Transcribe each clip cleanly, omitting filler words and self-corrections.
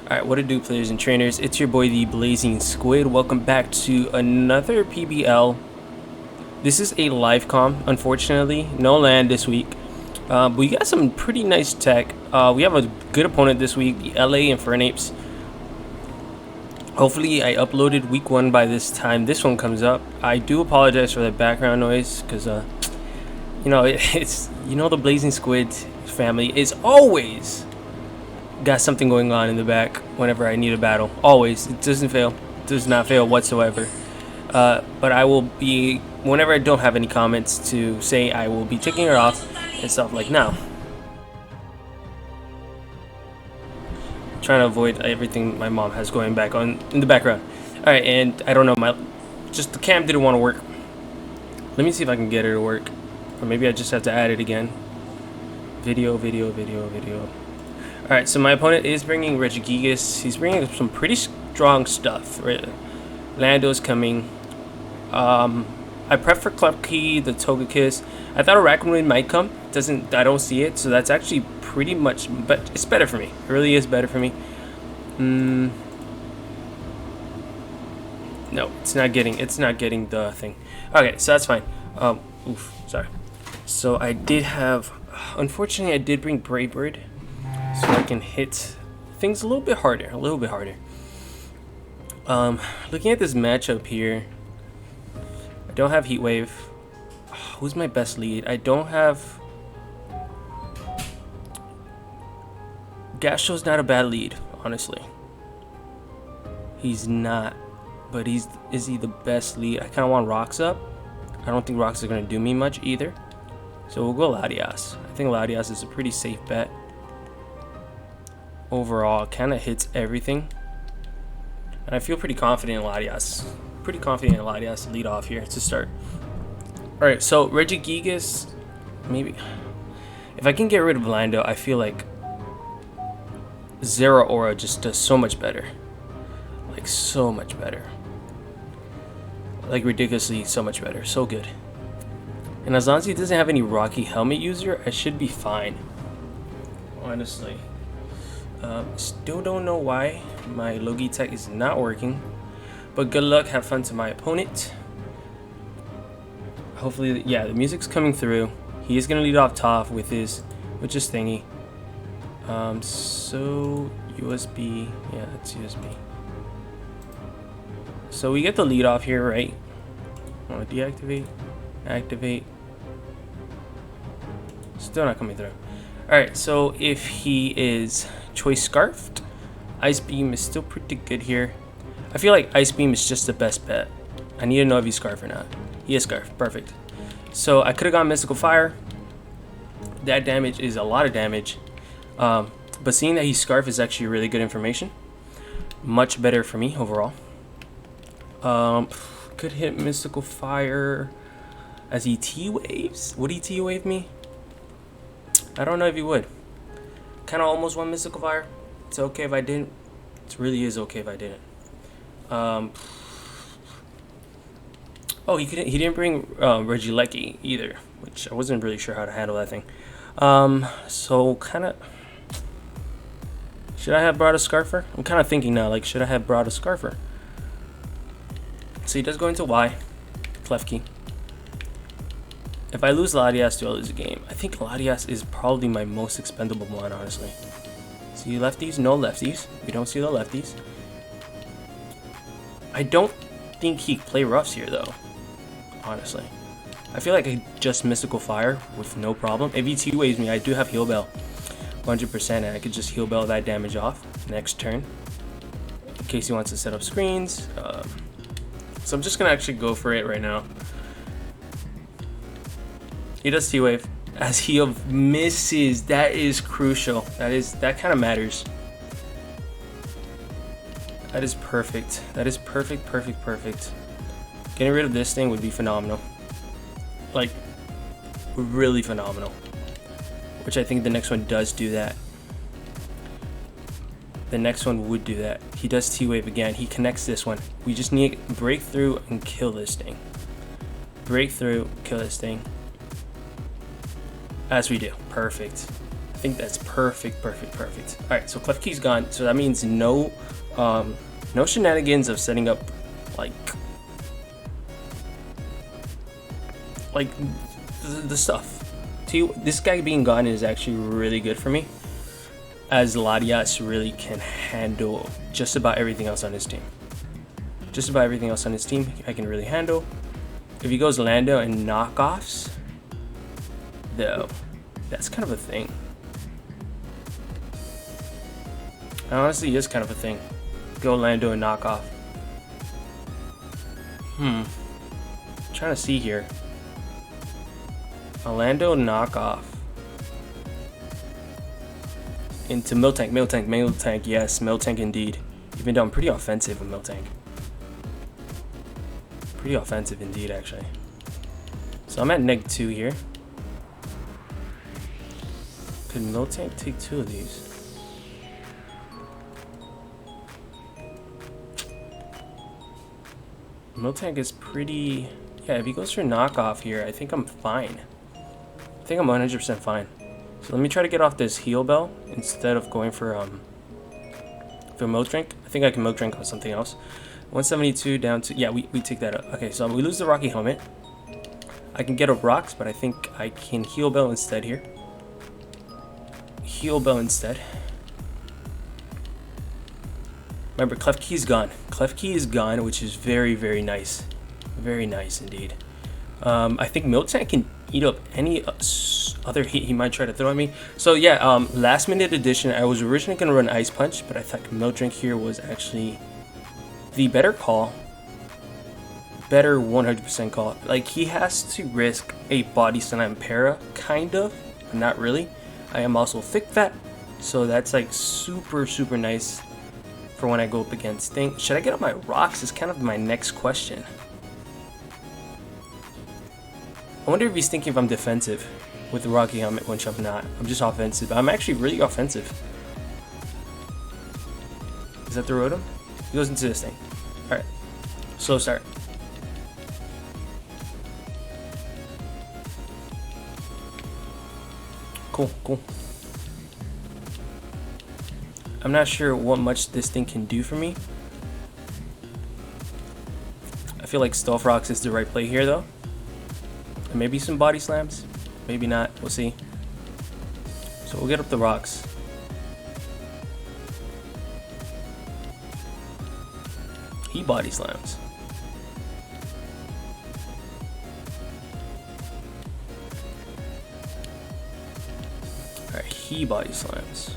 Alright, what it do, players and trainers? It's your boy, the Blazin Squid. Welcome back to another PBL. This is a live comm, unfortunately. No land this week. But we got some pretty nice tech. We have a good opponent this week, the LA Infernapes. Hopefully, I uploaded week 1 by this time this one comes up. I do apologize for the background noise, because, you know, it's the Blazin Squid family is always got something going on in the back whenever I need a battle. Always. It doesn't fail. It does not fail whatsoever. But I will be, whenever I don't have any comments to say, I will be taking her off and stuff like now. Trying to avoid everything my mom has going back on in the background. Alright, and I don't know, just the cam didn't want to work. Let me see if I can get it to work. Or maybe I just have to add it again. Video. Alright, so my opponent is bringing Regigigas. He's bringing some pretty strong stuff. Lando's coming. I prefer Clubkey, the Togekiss. I thought a Raccoon might come. I don't see it, so that's actually pretty much, but it's better for me. It really is better for me. No, it's not getting the thing. Okay, so that's fine. Sorry. So I did have, unfortunately, I did bring Brave Bird, so I can hit things a little bit harder. Looking at this matchup here, I don't have Heat Wave. Who's my best lead? I don't have. Gasho's not a bad lead, honestly. He's not, but is he the best lead? I kind of want Rocks up. I don't think Rocks are going to do me much either. So we'll go Latias. I think Latias is a pretty safe bet. Overall, kind of hits everything. And I feel pretty confident in Latias. To lead off here to start. Alright, so Regigigas, maybe. If I can get rid of Lando, I feel like Zero Aura just does so much better. Like, so much better. Like, ridiculously so much better. So good. And as long as he doesn't have any Rocky Helmet user, I should be fine. Honestly. Still don't know why my Logi tech is not working. But good luck, have fun to my opponent. Hopefully, yeah, the music's coming through. He is going to lead off top with his thingy. So USB, yeah, it's USB. So we get the lead off here, right? I want to deactivate, activate. Still not coming through. Alright, so if he is Choice Scarfed, Ice Beam is still pretty good here. I feel like Ice Beam is just the best bet. I need to know if he's Scarf or not. He is Scarf, perfect. So I could have gone Mystical Fire. That damage is a lot of damage. But seeing that he's Scarf is actually really good information. Much better for me overall. Could hit Mystical Fire as he T-Waves. Would he T-Wave me? I don't know if he would. Kind of almost won Mystical Fire. It's okay if I didn't. It really is okay if I didn't. Oh, he didn't bring Regieleki either, which I wasn't really sure how to handle that thing. So kind of. Should I have brought a Scarfer? I'm kind of thinking now, like, should I have brought a Scarfer? So he does go into Y. Klefki. If I lose Latias, do I lose a game? I think Latias is probably my most expendable one, honestly. See lefties? No lefties. We don't see the lefties. I don't think he play roughs here, though. Honestly. I feel like I just Mystical Fire with no problem. If he T-Waves me, I do have Heal Bell. 100%, and I could just Heal Bell that damage off next turn. In case he wants to set up screens. So I'm just going to actually go for it right now. He does T-Wave. As he misses, that is crucial. That kind of matters. That is perfect. That is perfect. Getting rid of this thing would be phenomenal. Like, really phenomenal. Which I think the next one does do that. The next one would do that. He does T-Wave again. He connects this one. We just need to break through and kill this thing. Break through, kill this thing. As we do. Perfect. I think that's perfect. All right, so Clef Key's gone, so that means no shenanigans of setting up like the stuff. See, this guy being gone is actually really good for me, as Latias really can handle just about everything else on his team. Just about everything else on his team, I can really handle. If he goes Lando and knockoffs, though, that's kind of a thing. It honestly is kind of a thing. Go Lando and knockoff. I'm trying to see here. A Lando knockoff into Miltank. Yes, Miltank indeed. Even though I'm pretty offensive with Miltank. Pretty offensive indeed, actually. So I'm at -2 here. Could Miltank take 2 of these? Miltank is pretty... Yeah, if he goes for knockoff here, I think I'm fine. I think I'm 100% fine. So let me try to get off this heal bell instead of going for milk drink. I think I can milk drink on something else. 172 down to... Yeah, we take that up. Okay, so we lose the Rocky Helmet. I can get up rocks, but I think I can heal bell instead here. Heal bell instead. Remember, Clef Key is gone. Clef Key is gone, which is very, very nice. Very nice indeed. I think Miltank can eat up any other heat he might try to throw at me. So yeah, last minute addition. I was originally going to run Ice Punch, but I thought Milk Drink here was actually the better call. Better 100% call. Like, he has to risk a body slam para, kind of, but not really. I am also thick fat, so that's like super, super nice for when I go up against things. Should I get up my rocks is kind of my next question. I wonder if he's thinking if I'm defensive with the Rocky Helmet, which I'm not. I'm just offensive. I'm actually really offensive. Is that the Rotom? He goes into this thing. Alright. Slow start. Cool. I'm not sure what much this thing can do for me. I feel like Stealth Rocks is the right play here, though. And maybe some body slams. Maybe not. We'll see. So we'll get up the rocks. He body slams. Alright, he body slams.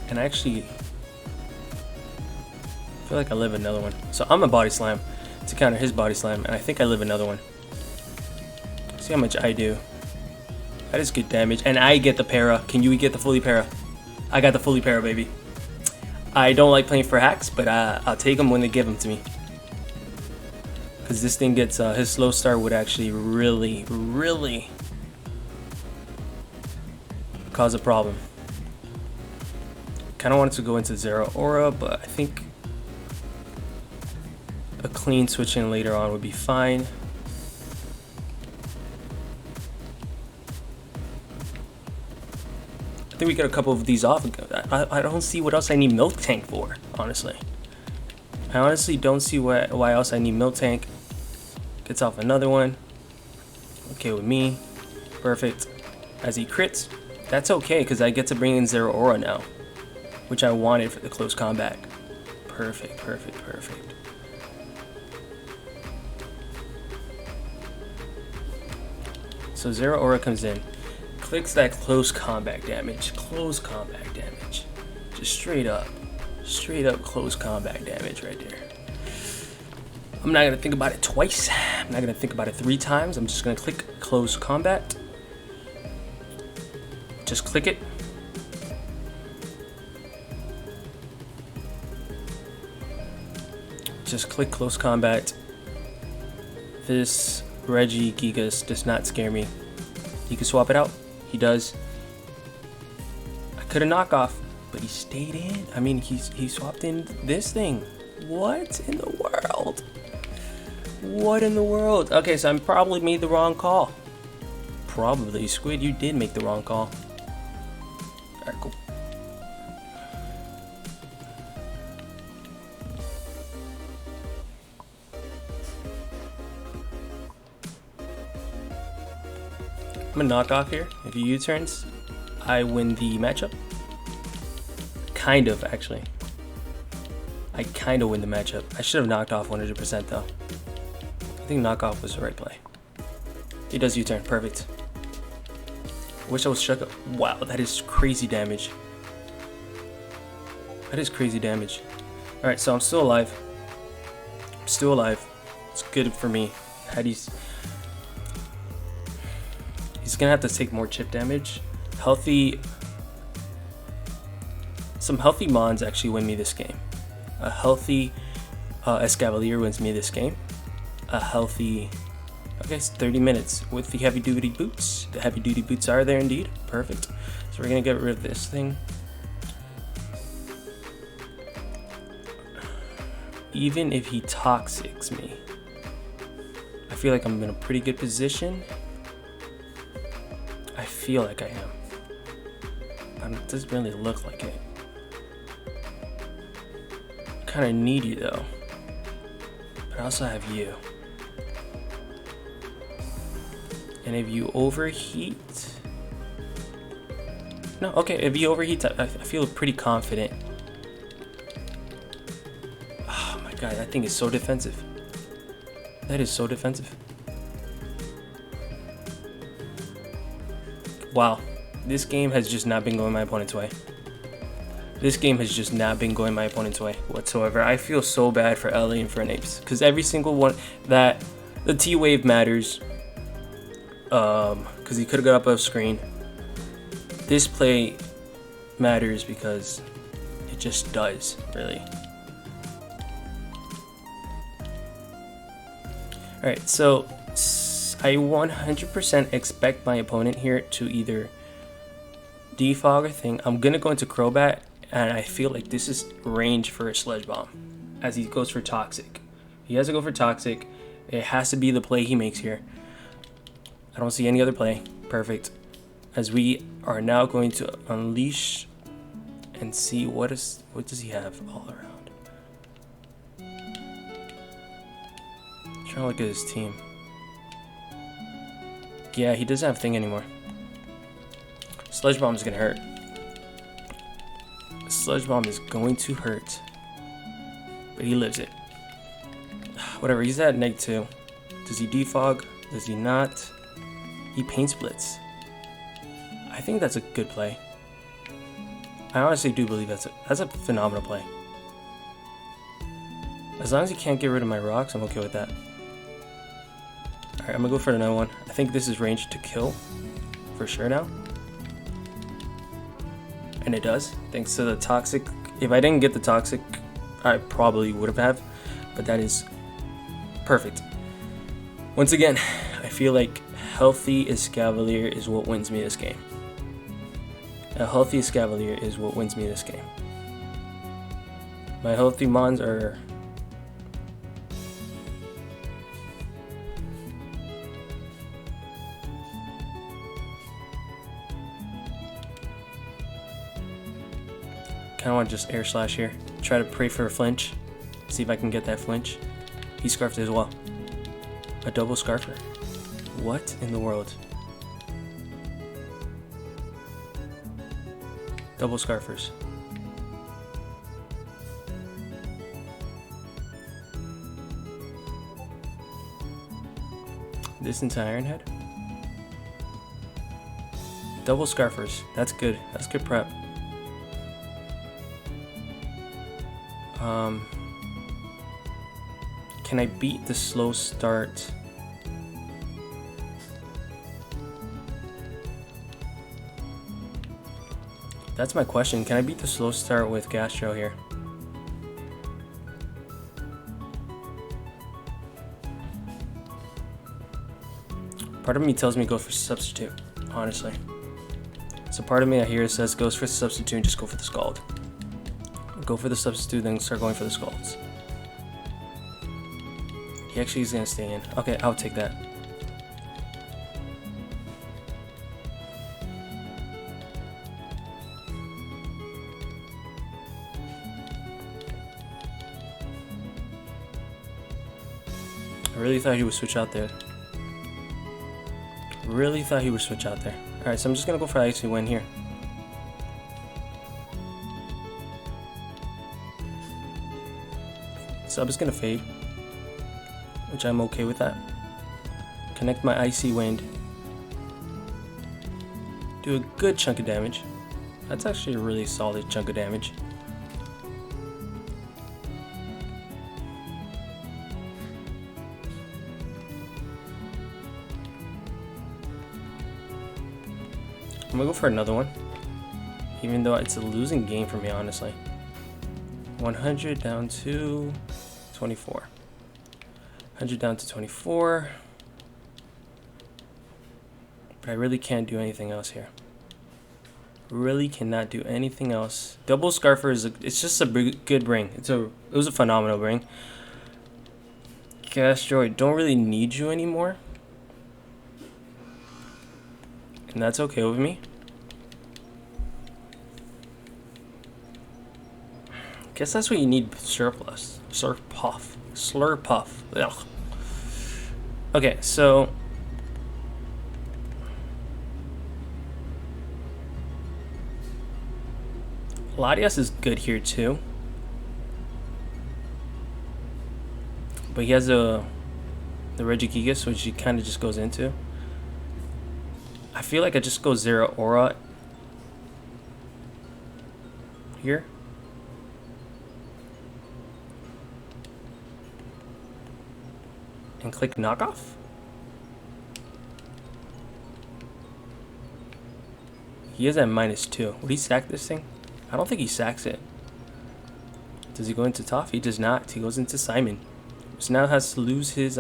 And actually, I feel like I live another one. So I'm a body slam to counter his body slam, and I think I live another one. See how much I do. That is good damage, and I get the para. Can you get the fully para? I got the fully para, baby. I don't like playing for hacks, but I'll take them when they give them to me. Because this thing gets, his slow start would actually really, really cause a problem. Kind of wanted to go into Zero Aura, but I think a clean switch in later on would be fine. I think we get a couple of these off. I don't see what else I need Milk Tank for, honestly. I honestly don't see why else I need Milk Tank. Gets off another one. Okay with me. Perfect. As he crits, that's okay because I get to bring in Zero Aura now, which I wanted for the close combat. Perfect. So Zero Aura comes in, clicks that close combat damage. Just straight up close combat damage right there. I'm not gonna think about it twice. I'm not gonna think about it 3 times. I'm just gonna click close combat. Just click it. Just click close combat. This Reggie Gigas does not scare me. You can swap it out. He does. I could have knocked off, but he stayed in. I mean, he swapped in this thing. What in the world? What in the world? Okay, so I probably made the wrong call. Probably. Squid, you did make the wrong call. Alright, cool. I'm gonna knock off here. If he U-turns, I win the matchup. Kind of, actually. I kind of win the matchup. I should have knocked off 100% though. I think knockoff was the right play. He does U-turn, perfect. I wish I was struck up. Wow, that is crazy damage. That is crazy damage. Alright, so I'm still alive. I'm still alive. It's good for me. He's gonna have to take more chip damage. Some healthy Mons actually win me this game. A healthy Escavalier wins me this game. A healthy... Okay, it's 30 minutes with the heavy duty boots. The heavy duty boots are there indeed. Perfect. So we're gonna get rid of this thing. Even if he toxics me, I feel like I'm in a pretty good position. I feel like I am. It doesn't really look like it. I kind of need you though. But I also have you. And if you overheat... No, okay, if you overheat, I feel pretty confident. Oh my god, that thing is so defensive. That is so defensive. Wow, this game has just not been going my opponent's way. This game has just not been going my opponent's way whatsoever. I feel so bad for LA Infernapes because every single one that the T-Wave matters. Because he could have got up off screen. This play matters because it just does, really. Alright, so I 100% expect my opponent here to either defog or thing. I'm gonna go into Crobat, and I feel like this is range for a Sludge Bomb as he goes for Toxic. He has to go for Toxic. It has to be the play he makes here. I don't see any other play. Perfect. As we are now going to unleash and see what does he have all around. Trying to look at his team. Yeah, he doesn't have thing anymore. Sludge Bomb is gonna hurt. Sludge Bomb is going to hurt. But he lives it. Whatever, he's at -2. Does he defog? Does he not? He paint splits. I think that's a good play. I honestly do believe that's a phenomenal play. As long as he can't get rid of my rocks, I'm okay with that. Alright, I'm gonna go for another one. I think this is range to kill for sure now. And it does, thanks to the Toxic. If I didn't get the Toxic, I probably would have, but that is perfect. Once again, I feel like healthy Escavalier is what wins me this game. A healthy Escavalier is what wins me this game. My healthy Mons are... Kinda want to just air slash here. Try to pray for a flinch. See if I can get that flinch. He scarfed it as well. A double scarfer. What in the world? Double scarfers. Distance Iron Head. Double scarfers. That's good. That's good prep. Can I beat the slow start? That's my question. Can I beat the slow start with Gastro here? Part of me tells me go for substitute, honestly. So part of me I hear says goes for substitute and just go for the Scald. Go for the substitute, then start going for the Scalds. He actually is gonna stay in. Okay, I'll take that. I really thought he would switch out there. Really thought he would switch out there. Alright, so I'm just gonna go for icy win here. Sub is gonna fade, which I'm okay with that. Connect my icy wind. Do a good chunk of damage. That's actually a really solid chunk of damage. I'm gonna go for another one, even though it's a losing game for me, honestly. 100 down to 24. 100 down to 24. But I really can't do anything else here. Really cannot do anything else. Double Scarfer is it's just a good bring. It was a phenomenal bring. Gastroid, don't really need you anymore. And that's okay with me. Guess that's what you need. Surplus. Slurpuff. Slurpuff. Ugh. Okay, so Latias is good here too. But he has the Regigigas, which he kind of just goes into. I feel like I just go Zero Aura here. And click knockoff. He is at -2. Would he sack this thing? I don't think he sacks it. Does he go into Toph? He does not. He goes into Simon. So now has to lose his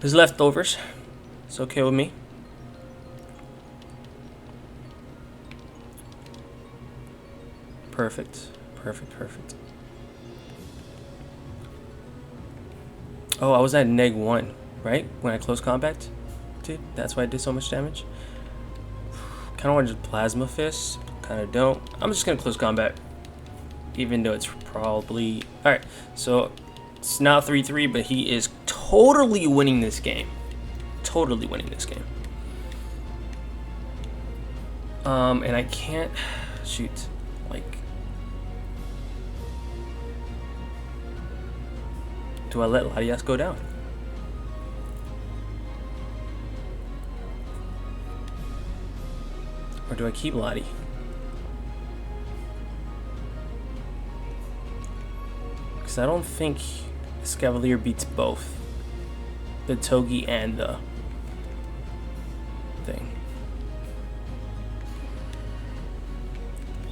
leftovers. It's okay with me. Perfect. Perfect, perfect. Oh, I was at -1, right? When I close combat? Dude, that's why I did so much damage. Kind of want to just Plasma Fist. Kind of don't. I'm just going to close combat. Even though it's probably... Alright, so it's now 3-3, but he is totally winning this game. Totally winning this game. And I can't... Shoot. Like... Do I let Latias go down? Or do I keep Lati? Because I don't think Escavalier beats both. The Togi and the thing.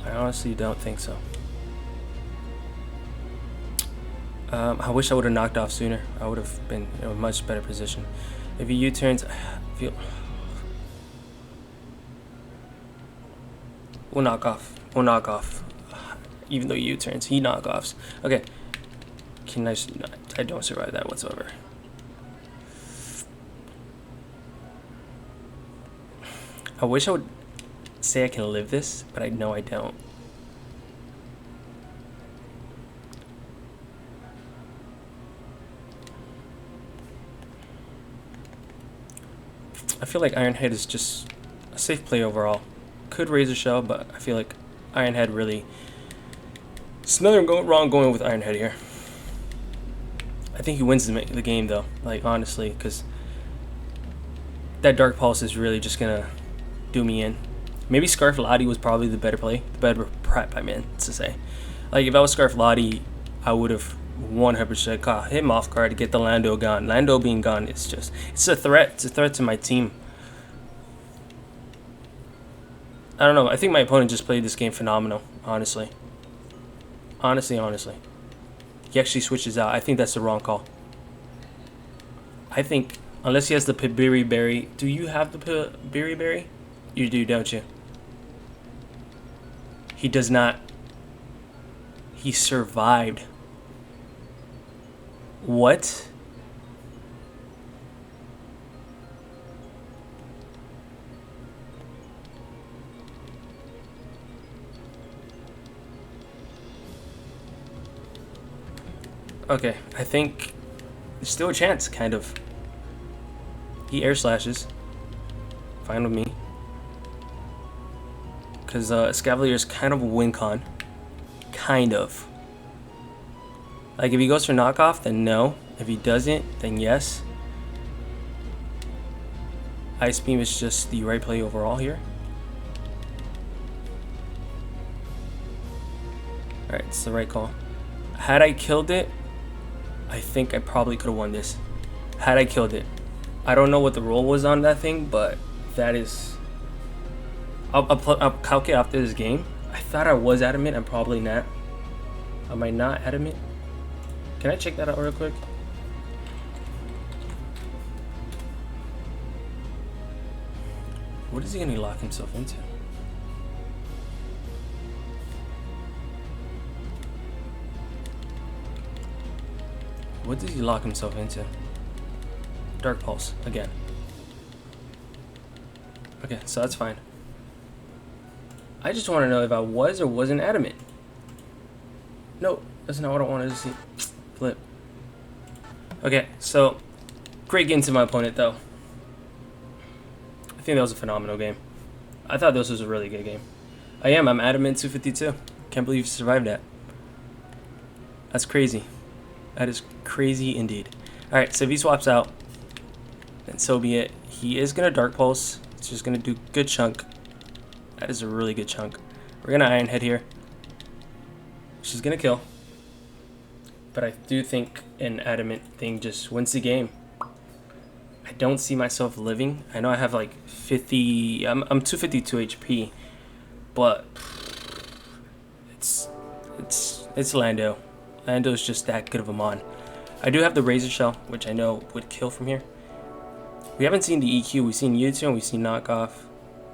I honestly don't think so. I wish I would have knocked off sooner. I would have been in a much better position. If he U-turns, I feel... We'll knock off. We'll knock off. Even though he U-turns, he knock-offs. Okay. Can I don't survive that whatsoever. I wish I would say I can live this, but I know I don't. I feel like Iron Head is just a safe play overall. Could Razor Shell, but I feel like Iron Head really... There's nothing wrong going with Iron Head here. I think he wins the game though, like honestly, because that Dark Pulse is really just gonna do me in. Maybe Scarf Lottie was probably the better play, the better prep, I meant to say. Like if I was Scarf Lottie, I would have 100% caught him off guard to get the Lando gone. Lando being gone is just, it's a threat. It's a threat to my team. I don't know. I think my opponent just played this game phenomenal, honestly. Honestly. He actually switches out. I think that's the wrong call. I think, unless he has the Pibiri Berry. Do you have the Pibiri Berry? You do, don't you? He does not. He survived. What? Okay, I think there's still a chance, kind of. He air slashes. Fine with me. Because Escavalier is kind of a win con. Kind of. Like, if he goes for knockoff, then no. If he doesn't, then yes. Ice Beam is just the right play overall here. Alright, it's the right call. Had I killed it, I think I probably could have won this. Had I killed it. I don't know what the roll was on that thing, but that is... I'll calculate after this game. I thought I was adamant. I'm probably not. Am I not adamant? Can I check that out real quick? What is he gonna lock himself into? What does he lock himself into? Dark Pulse again. Okay, so that's fine. I just want to know if I was or wasn't adamant. No, that's not what I wanted to see. Flip. Okay, so great game to my opponent though. I think that was a phenomenal game. I thought this was a really good game. I'm adamant 252. Can't believe you survived that. That's crazy. That is crazy indeed. Alright, so if he swaps out, then so be it. He is going to Dark Pulse. It's just going to do good chunk. That is a really good chunk. We're going to Iron Head here. She's going to kill. But I do think an adamant thing just wins the game. I don't see myself living. I know I have like 50... I'm 252 HP. But it's Lando. Lando's just that good of a mon. I do have the Razor Shell, which I know would kill from here. We haven't seen the EQ. We've seen U2 and we've seen Knockoff.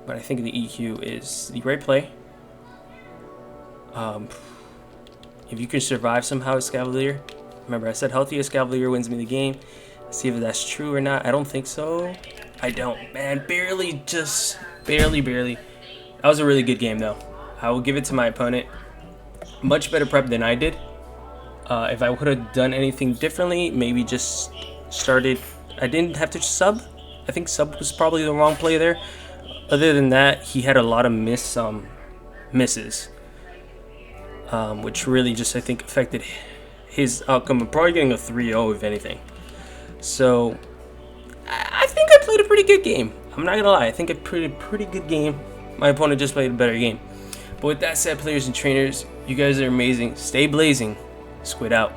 But I think the EQ is the right play. If you can survive somehow Escavalier. Remember, I said healthy Escavalier wins me the game. See if that's true or not. I don't think so. I don't. Man, barely, just barely. That was a really good game, though. I will give it to my opponent. Much better prep than I did. If I would have done anything differently, maybe just started... I didn't have to sub. I think sub was probably the wrong play there. Other than that, he had a lot of misses. Which really just, I think, affected his outcome. I'm probably getting a 3-0 if anything. So, I think I played a pretty good game. I'm not gonna lie, I think I played a pretty good game. My opponent just played a better game. But with that said, players and trainers, you guys are amazing. Stay blazing. Squid out.